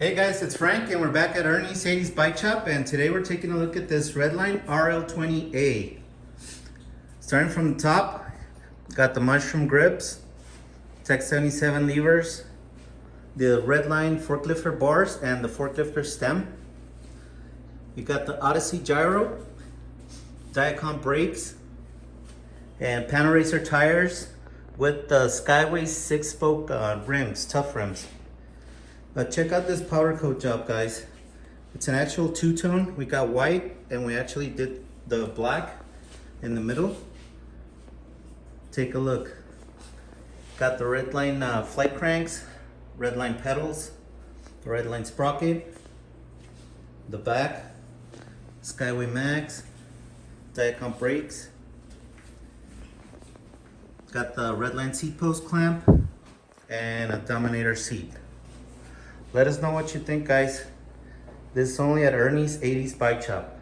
Hey guys, it's Frank and we're back at Ernie's 80s Bike Shop, and today we're taking a look at this Redline RL20a. Starting from the top, got the mushroom grips, Tech 77 levers, the Redline forklifter bars and the forklifter stem. You got the Odyssey gyro, Diacom brakes, and panel racer tires with the Skyway 6-spoke rims, tough rims. But check out this powder coat job, guys. It's an actual two-tone. We got white and we actually did the black in the middle. Take a look. Got the Redline flight cranks, Redline pedals, the Redline sprocket, the back, Skyway Max, Diacom brakes. Got the Redline seat post clamp and a Dominator seat. Let us know what you think, guys. This is only at Ernie's 80s Bike Shop.